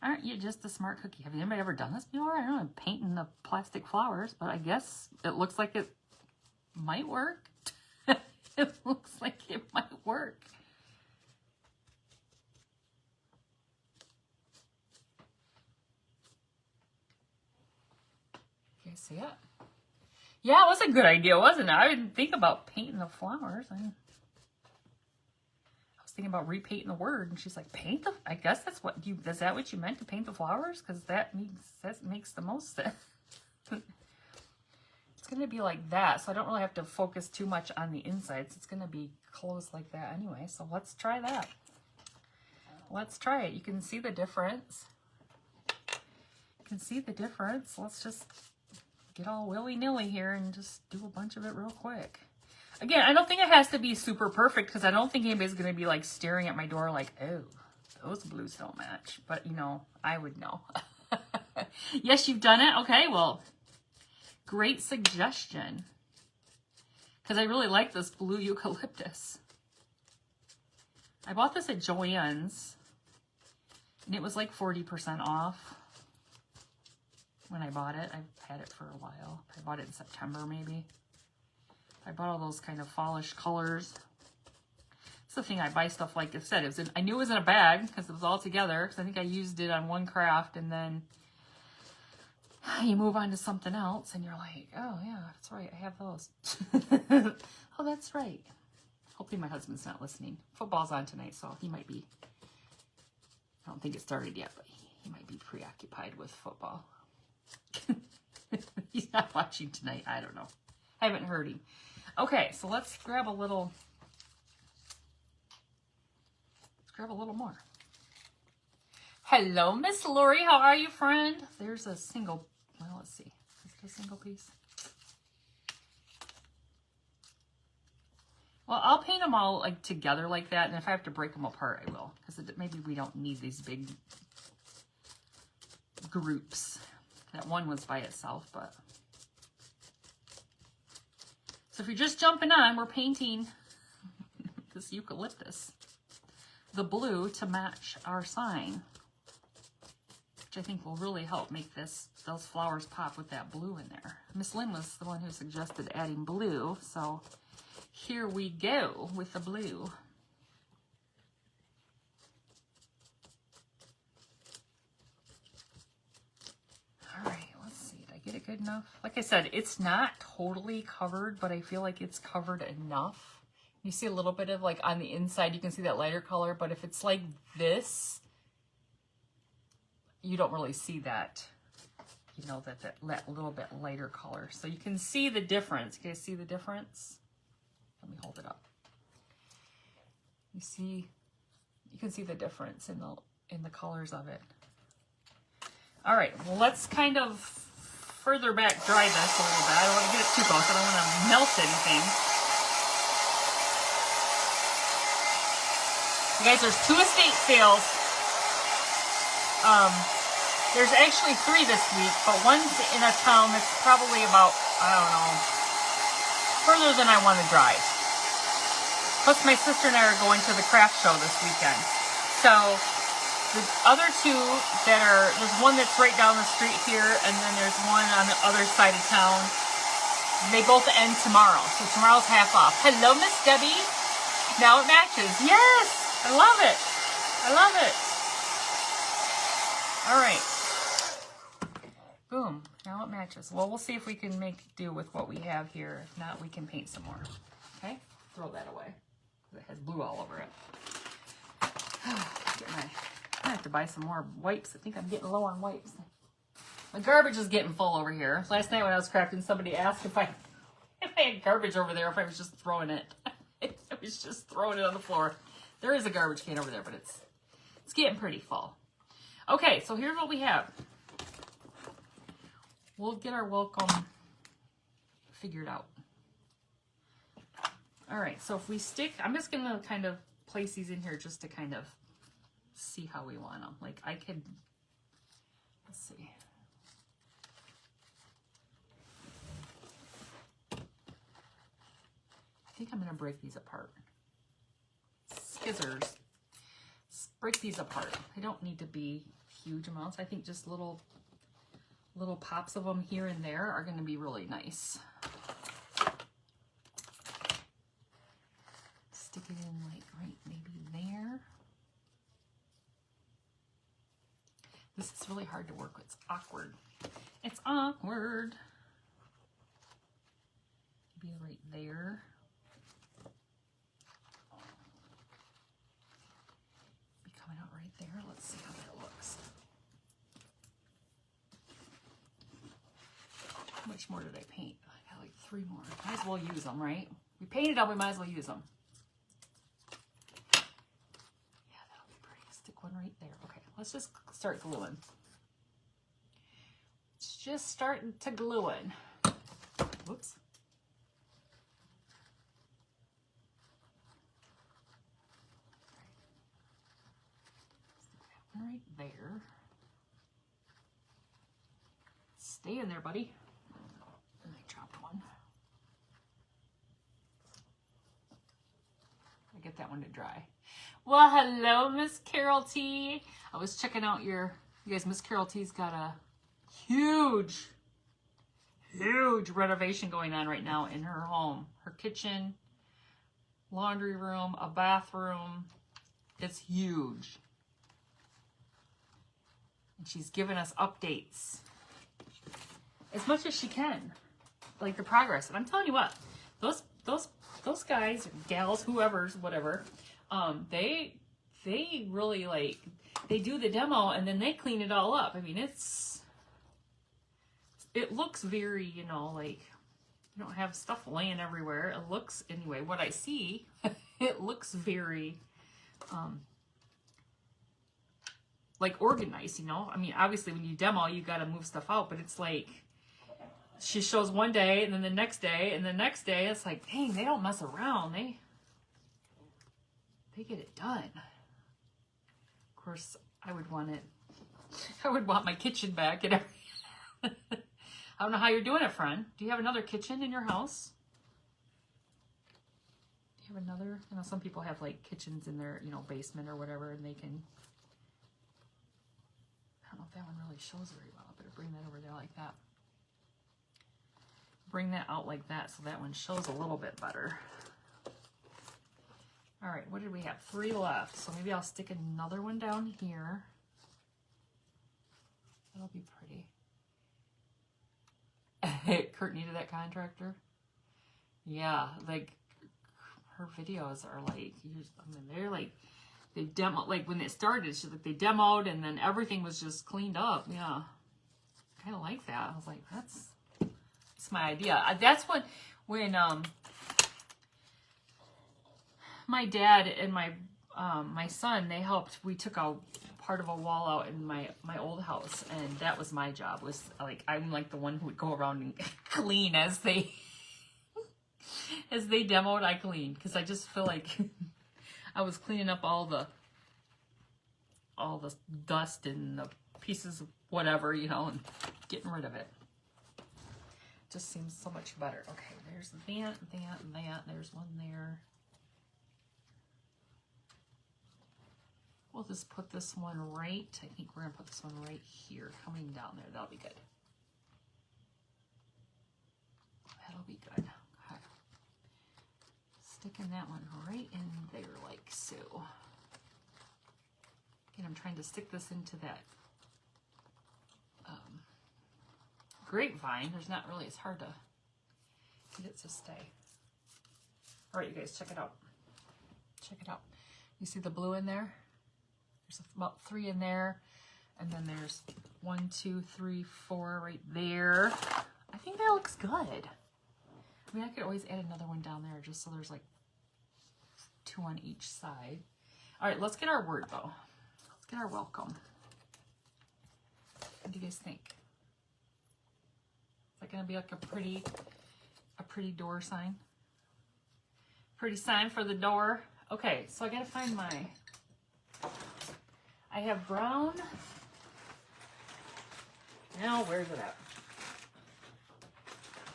Aren't you just a smart cookie? Have anybody ever done this before? I don't know, I'm painting the plastic flowers, but I guess it looks like it might work. It looks like it might work. You guys see it? Yeah, it was a good idea, wasn't it? I didn't think about painting the flowers. I was thinking about repainting the word, and she's like, paint the, I guess that's what you, is that what you meant, to paint the flowers? Because that makes the most sense. It's going to be like that, so I don't really have to focus too much on the insides. It's going to be closed like that anyway, so let's try that. Let's try it. You can see the difference. You can see the difference. Let's just get all willy-nilly here and just do a bunch of it real quick. Again, I don't think it has to be super perfect, because I don't think anybody's going to be like staring at my door like, oh, those blues don't match. But, you know, I would know. Yes, you've done it? Okay, well, great suggestion. Because I really like this blue eucalyptus. I bought this at Joann's, and it was like 40% off when I bought it. I've had it for a while. I bought it in September, maybe. I bought all those kind of fallish colors. It's the thing, I buy stuff like I said. It was I knew it was in a bag because it was all together. Because I think I used it on one craft, and then you move on to something else, and you're like, oh yeah, that's right, I have those. Oh, that's right. Hopefully my husband's not listening. Football's on tonight, so he might be. I don't think it started yet, but he might be preoccupied with football. He's not watching tonight. I don't know. I haven't heard him. Okay, so let's grab a little. Let's grab a little more. Hello, Miss Lori. How are you, friend? There's a single. Well, let's see. Is it a single piece? Well, I'll paint them all like together like that, and if I have to break them apart, I will, because maybe we don't need these big groups. That one was by itself, but. So if you're just jumping on, we're painting this eucalyptus, the blue, to match our sign, which I think will really help make those flowers pop with that blue in there. Miss Lynn was the one who suggested adding blue, so here we go with the blue. All right, let's see. Did I get it good enough? Like I said, it's not totally covered, but I feel like it's covered enough. You see a little bit of, like, on the inside, you can see that lighter color, but if it's like this, you don't really see that, you know, that little bit lighter color. So you can see the difference. You guys see the difference? Let me hold it up. You can see the difference in the colors of it. All right, well, let's kind of further back dry this a little bit. I don't want to get it too close. I don't want to melt anything. You guys, there's 2 estate sales. There's actually 3 this week, but one's in a town that's probably about, I don't know, further than I want to drive. Plus, my sister and I are going to the craft show this weekend. So, the other 2 that are, there's one that's right down the street here, and then there's one on the other side of town. They both end tomorrow, so tomorrow's half off. Hello, Miss Debbie. Now it matches. Yes! I love it. I love it. All right. Boom. Now it matches. Well, we'll see if we can make do with what we have here. If not, we can paint some more. Okay? Throw that away. It has blue all over it. I have to buy some more wipes. I think I'm getting low on wipes. My garbage is getting full over here. Last night when I was crafting, somebody asked if I had garbage over there, if I was just throwing it. I was just throwing it on the floor. There is a garbage can over there, but it's getting pretty full. Okay, so here's what we have. We'll get our welcome figured out. All right, so if we stick, I'm just going to kind of place these in here just to kind of see how we want them. Like I could, let's see. I think I'm going to break these apart. Scissors. break these apart. They don't need to be huge amounts. I think just little pops of them here and there are going to be really nice. Stick it in like right maybe there. This is really hard to work with. It's awkward. It's awkward. Maybe right there. Be coming out right there. Let's see how that looks. How much more did I paint? I got like 3 more. Might as well use them, right? We painted them, we might as well use them. Yeah, that'll be pretty. Stick one right there. Okay, let's just start gluing. It's just starting to glue in. Whoops. Stick that one right there. Stay in there, buddy. And I dropped one. I get that one to dry. Well, hello, Miss Carol T. I was checking out you guys, Miss Carol T's got a huge renovation going on right now in her home. Her kitchen, laundry room, a bathroom. It's huge. And she's giving us updates as much as she can, like the progress. And I'm telling you what, those guys, gals, whoever's, whatever, they really like, they do the demo and then they clean it all up. I mean, it looks very, you know, like you don't have stuff laying everywhere. It looks, anyway, what I see, it looks very, like organized, you know? I mean, obviously when you demo, you got to move stuff out, but it's like, she shows one day and then the next day and the next day. It's like, dang, they don't mess around. They get it done. Of course, I would want my kitchen back and everything. I don't know how you're doing it, friend. Do you have another kitchen in your house? Do you have another? You know, some people have like kitchens in their, you know, basement or whatever, and they can. I don't know if that one really shows very well. I better bring that over there like that. Bring that out like that so that one shows a little bit better. All right, what did we have? 3 left. So maybe I'll stick another one down here. That'll be pretty. Kurt needed that contractor. Yeah, like her videos are like, I mean, they're like, they demoed, like when it started, she's like, they demoed and then everything was just cleaned up. Yeah, kind of like that. I was like, that's my idea. That's when my dad and my son, they helped. We took a part of a wall out in my old house, and that was my job. Was like, I'm like the one who would go around and clean as they demoed. I cleaned because I just feel like I was cleaning up all the dust and the pieces of whatever, you know, and getting rid of it. Just seems so much better. Okay, there's that, and that. There's one there. We'll just put this one right. I think we're gonna put this one right here, coming down there. That'll be good. That'll be good. Okay. Sticking that one right in there like so. Again, I'm trying to stick this into that grapevine. There's not really, it's hard to get it to stay. All right, you guys, check it out. Check it out. You see the blue in there? There's about 3 in there. And then there's 1, 2, 3, 4 right there. I think that looks good. I mean, I could always add another one down there just so there's like 2 on each side. All right, let's get our word though. Let's get our welcome. What do you guys think? Is that gonna be like a pretty door sign? Pretty sign for the door. Okay, so I gotta find I have brown. Now, where's it at?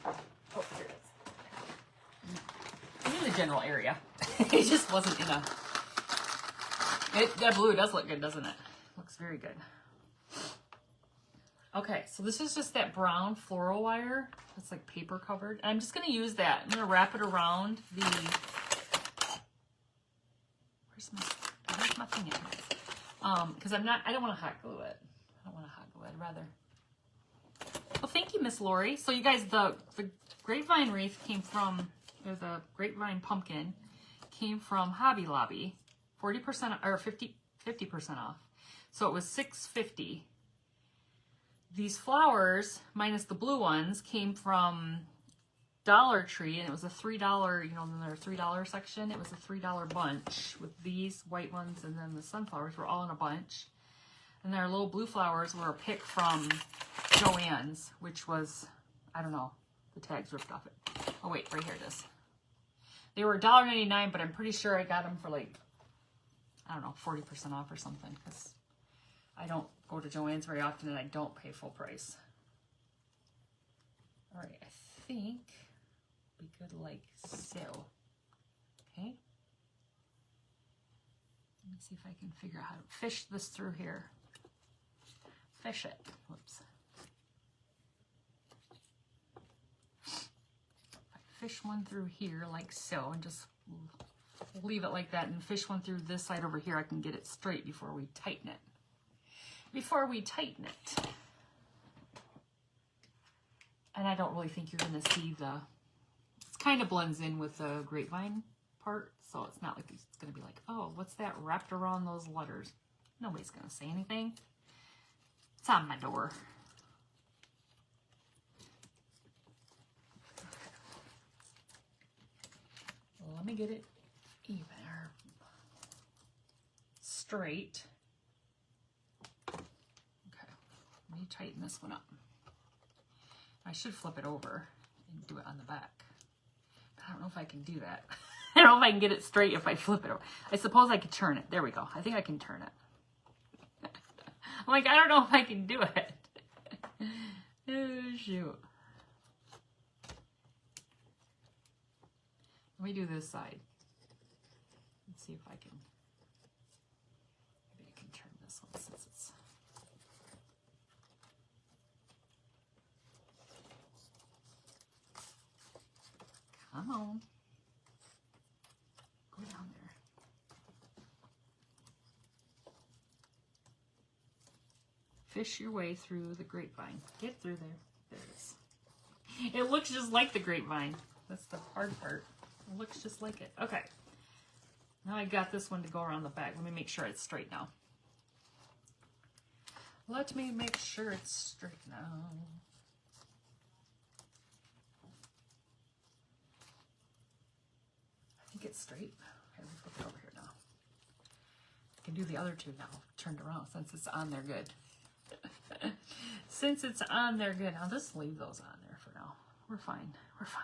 Oh, here it is. In the general area. It just wasn't in That blue does look good, doesn't it? Looks very good. Okay, so this is just that brown floral wire. It's like paper covered. And I'm just going to use that. I'm going to wrap it around the... Where's my thing at? Because I don't want to hot glue it. I don't want to hot glue it. I'd rather... Well, thank you, Miss Lori. So you guys, the Grapevine wreath came from, or the Grapevine pumpkin came from Hobby Lobby. 40% or 50% off. So it was $6.50. These flowers, minus the blue ones, came from Dollar Tree, and it was a $3, you know, in their $3 section. It was a $3 bunch with these white ones, and then the sunflowers were all in a bunch. And their little blue flowers were a pick from Joann's, which was, I don't know, the tag's ripped off it. Oh wait, right here it is. They were $1.99, but I'm pretty sure I got them for like, I don't know, 40% off or something, because I don't go to Joann's very often and I don't pay full price. All right, I think we could like so. Okay. Let me see if I can figure out how to fish this through here. Fish it. Whoops. If I fish one through here like so and just leave it like that and fish one through this side over here, I can get it straight before we tighten it. And I don't really think you're going to see it kind of blends in with the Grapevine part, so it's not like it's going to be like, oh, what's that wrapped around those letters? Nobody's going to say anything. It's on my door. Well, let me get it even or straight. Let me tighten this one up. I should flip it over and do it on the back. But I don't know if I can do that. I don't know if I can get it straight if I flip it over. I suppose I could turn it. There we go. I think I can turn it. I'm like, I don't know if I can do it. Oh, shoot. Let me do this side. Let's see if I can. Maybe I can turn this one since it's... Come on. Go down there. Fish your way through the grapevine. Get through there. There it is. It looks just like the grapevine. That's the hard part. It looks just like it. Okay. Now I got this one to go around the back. Let me make sure it's straight now. Let me make sure it's straight now. Get straight. Okay, let's flip it over here now. I can do the other two now, turned around, since it's on there good. Since it's on there good. I'll just leave those on there for now. We're fine. We're fine.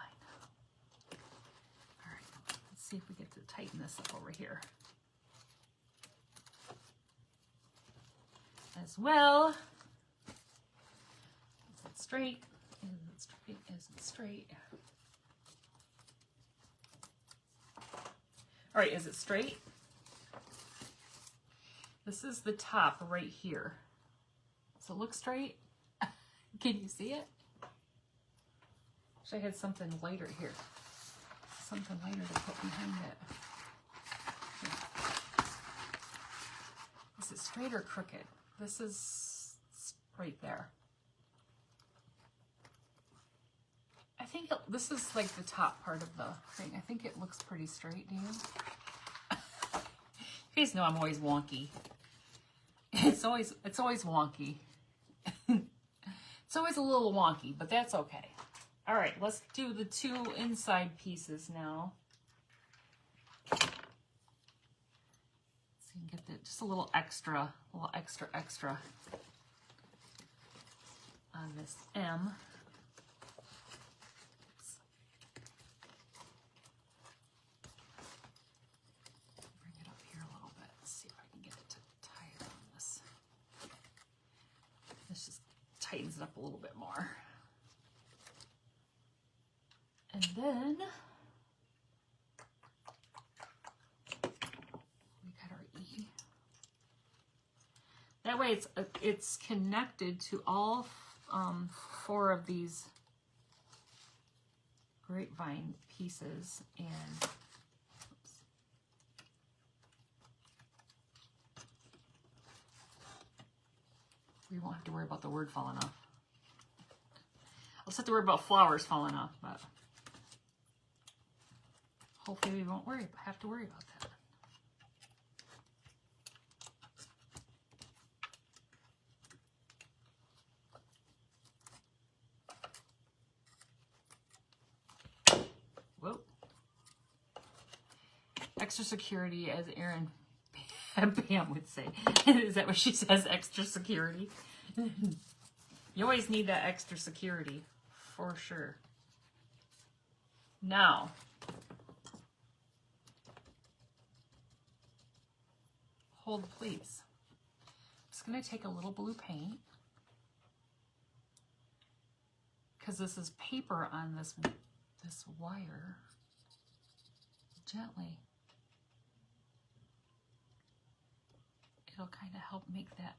All right, let's see if we get to tighten this up over here. As well. Is it straight? Is it straight? Is it straight? All right, is it straight? This is the top right here. Does it look straight? Can you see it? Wish I had something lighter here. Something lighter to put behind it. Here. Is it straight or crooked? This is right there. I think this is like the top part of the thing. I think it looks pretty straight, do you? You guys know I'm always wonky. It's always wonky. It's always a little wonky, but that's okay. All right, let's do the two inside pieces now. So you can get just a little extra on this M. Tightens it up a little bit more. And then we got our E. why it's connected to all 4 of these grapevine pieces. And oops. We won't have to worry about the word falling off. I'll just have to worry about flowers falling off, but hopefully we won't have to worry about that. Whoa. Extra security, as Erin Pam would say. Is that what she says? Extra security? You always need that extra security, for sure. Now, hold please. I'm just going to take a little blue paint, because this is paper on this wire. Gently. It'll kind of help make that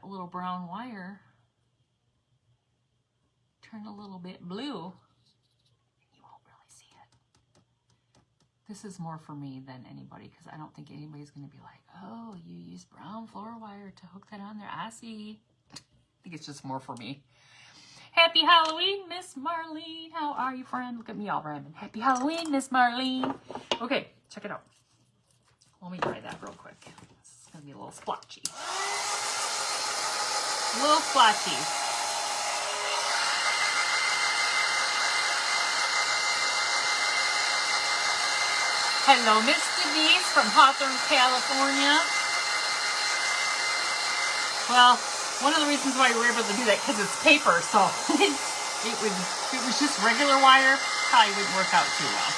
little brown wire turn a little bit blue. You won't really see it. This is more for me than anybody, because I don't think anybody's going to be like, oh, you use brown floor wire to hook that on there. I see. I think it's just more for me. Happy Halloween, Miss Marlene. How are you, friend? Look at me all rhyming. Happy Halloween, Miss Marlene. Okay, check it out. Let me try that real quick. This is going to be a little splotchy. A little splotchy. Hello, Miss Denise from Hawthorne, California. Well, one of the reasons why we were able to do that, because it's paper, so it was just regular wire, probably wouldn't work out too well.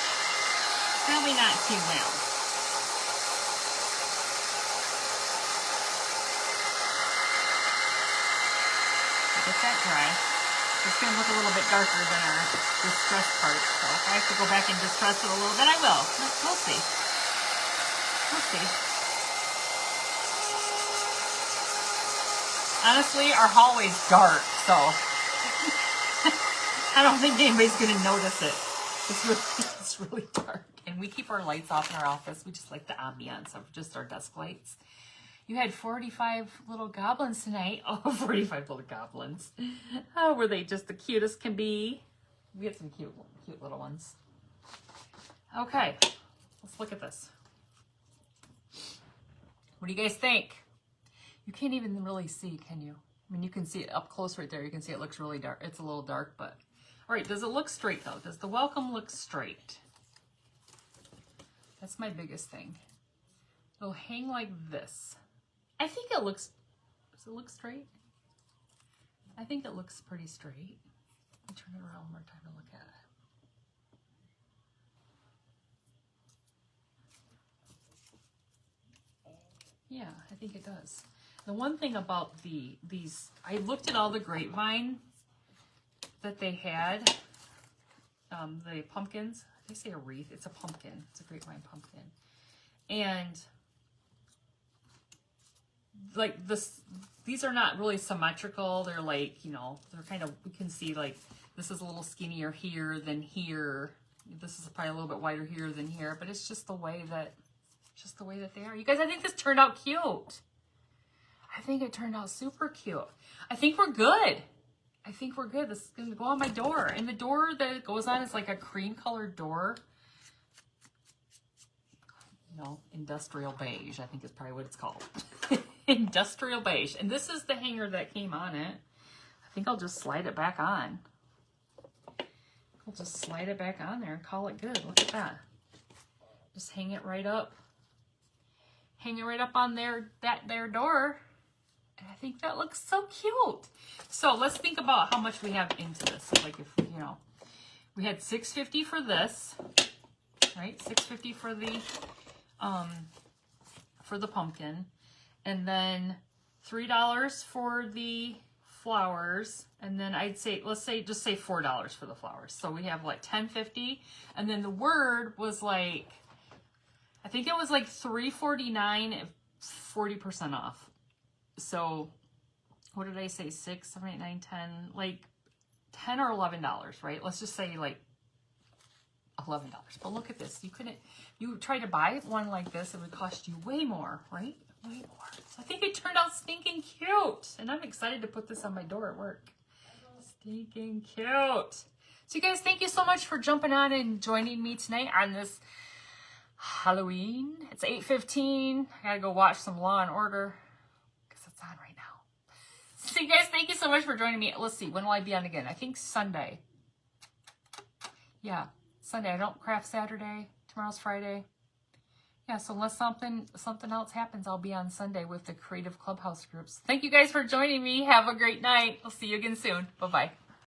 Probably not too well. Get that dry. It's going to look a little bit darker than our distress part, so if I have to go back and distress it a little bit, I will. We'll see. We'll see. Honestly, our hallway's dark, so I don't think anybody's going to notice it. It's really dark. And we keep our lights off in our office. We just like the ambiance of just our desk lights. You had 45 little goblins tonight. Oh, 45 little goblins. Oh, were they just the cutest can be? We had some cute little ones. Okay, let's look at this. What do you guys think? You can't even really see, can you? I mean, you can see it up close right there. You can see it looks really dark. It's a little dark, but... All right, does it look straight, though? Does the welcome look straight? That's my biggest thing. It'll hang like this. I think it looks... Does it look straight? I think it looks pretty straight. Let me turn it around one more time and look at it. Yeah, I think it does. The one thing about these, I looked at all the grapevine that they had, the pumpkins. They say a wreath. It's a pumpkin. It's a grapevine pumpkin. And like this, these are not really symmetrical. They're like, you know, they're kind of, we can see like this is a little skinnier here than here. This is probably a little bit wider here than here, but it's just the way that, they are. You guys, I think this turned out cute. I think it turned out super cute. I think we're good. I think we're good. This is going to go on my door. And the door that it goes on is like a cream colored door. You know, industrial beige, I think is probably what it's called. Industrial beige. And this is the hanger that came on it. I think I'll just slide it back on. I'll just slide it back on there and call it good. Look at that. Just hang it right up. Hang it right up on their door. And I think that looks so cute. So let's think about how much we have into this. Like if, you know, we had $6.50 for this, right? $6.50 for the pumpkin. And then $3 for the flowers. And then I'd say, just say $4 for the flowers. So we have what, $10.50? And then the word was like, I think it was like $3.49 40% off. So what did I say? 6, 7, 8, 9, 10, like $10 or $11, right? Let's just say like $11. But look at this. You try to buy one like this, it would cost you way more, right? Way more. So I think it turned out stinking cute. And I'm excited to put this on my door at work. Stinking cute. So you guys, thank you so much for jumping on and joining me tonight on this Halloween. It's 8:15. I gotta go watch some Law and Order because it's on right now. So you guys, thank you so much for joining me. Let's see, when will I be on again? I think Sunday. Yeah, Sunday. I don't craft Saturday. Tomorrow's Friday. Yeah, so unless something else happens, I'll be on Sunday with the Creative Clubhouse groups. Thank you guys for joining me. Have a great night. I'll see you again soon. Bye-bye.